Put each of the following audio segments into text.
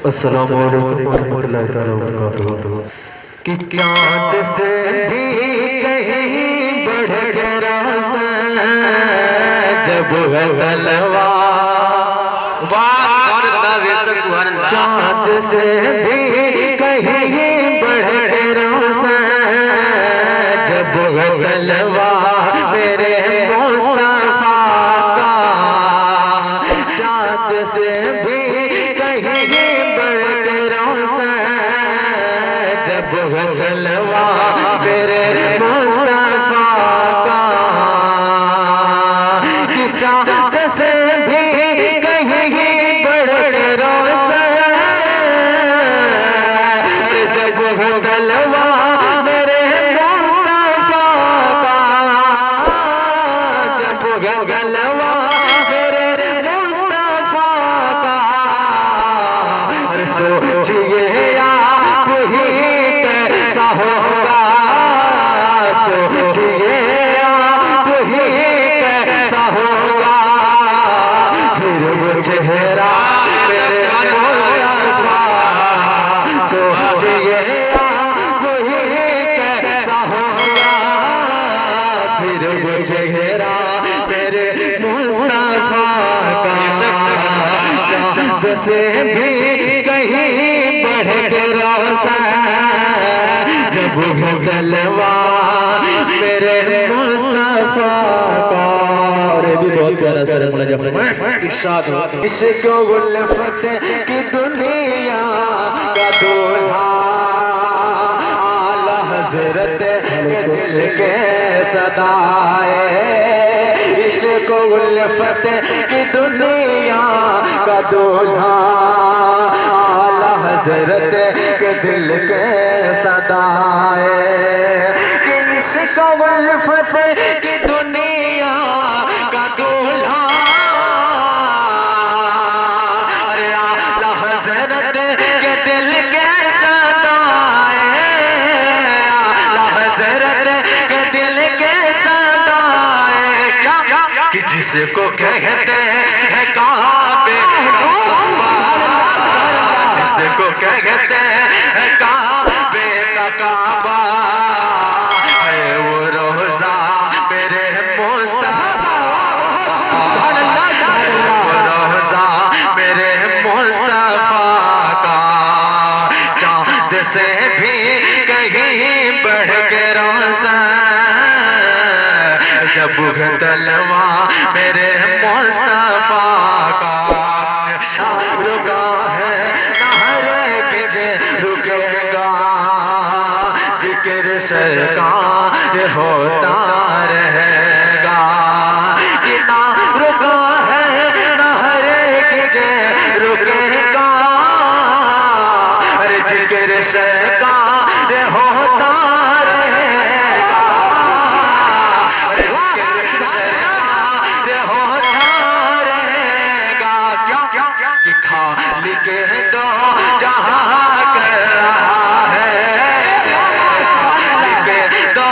अस्सलाम वालेकुम रहमतुल्लाहि तआला व बरकातुहू। कि चाँद से भी कहीं बढ़ के रोशन जब है तलवा, चाँद से भी कहीं बढ़ के रोशन जब है तलवा मेरे मुस्तफा का, चाँद से भी कहीं बढ़ के रोशन जब है तलवा मेरे मुस्तफा का, कि चाँद से भी कहीं बढ़ के रोशन जब है तलवा मेरे मुस्तफा का, जब है तलवा मेरे मुस्तफा का। अरे सोचिए आप ही कैसा होगा, सोचिए आप ही कैसा होगा फिर वो चेहरा मेरे मुस्तफा, सोचिए आप ही कैसा होगा फिर वो चेहरा मेरे मुस्तफा का, चाँद से भी कहीं बढ़ के रोशन जब है तलवा मेरे मुस्तफा का। और ये भी बहुत प्यारा सर इरशाद हो, इसको उल्फत की दुनिया का दूल्हा आला हजरत दिल के सदाए, इसको उल्फत की दुनिया का दूल्हा आला हजरत के दिल के सदाए, कि इसको उल्फत की दुनिया का दूल्हा अरे आला हजरत के दिल के सदाए, आला हजरत के दिल के सदाए, कि जिसको कहते हैं काबे जिसको कहते हैं काबे का काबा है वो रोजा मेरे मुस्तफा, वो रोजा मेरे मुस्तफा का, चाँद से भी कहीं बढ़ के रोशन जब है तलवा मेरे मुस्तफा का। रुका है ना हरगिज़ रुकेगा जिक्र सरकार होता रहेगा, कि ना रुका है ना हरगिज़ रुकेगा अरे जिक्र सरकार होता रहेगा, अरे जिक्र सरकार होता रहेगा। क्या कि खालिक दो जहां कर रहा है, खालिक दो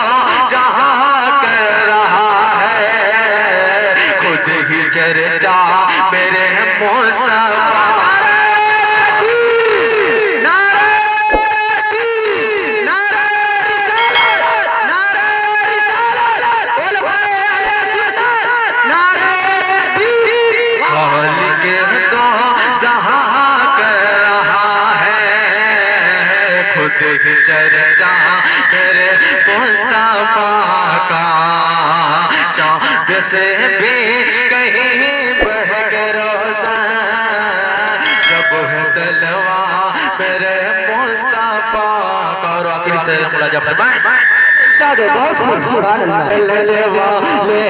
जहां कर रहा है, खुद ही चर्चा मेरे मुस्तफा। चर्चा मेरे मुस्तफा का, चाँद से भी कहीं बढ़ के रोशन जब है तलवा मेरे मुस्तफा का। और आखिरी शेर खुलाजा फरमाए, बहुत जलने वाले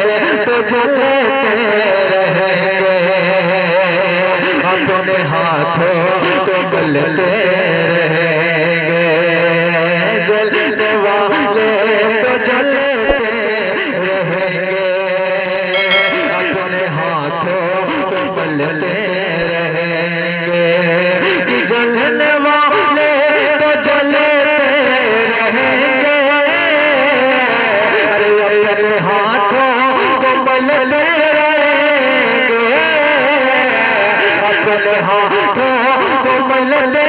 तो जलते रहेंगे, अपने हाथों को मलते रहेंगे, जलने वाले तो जलते रहेंगे, अपने हाथों को मलते रहेंगे, कि जलने वाले तो जलते रहेंगे, अरे अपने हाथों को मलते रहेंगे, अपने हाथों को मलते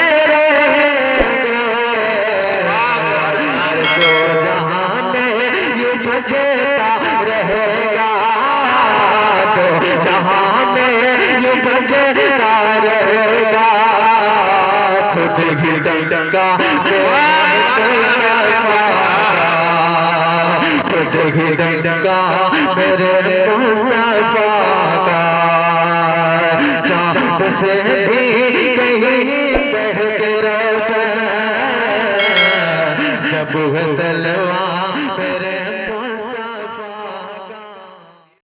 मजेदार होगा, खुद ही डंका खुद ही डंका मेरे मुस्तफा का, चाँद से भी कहीं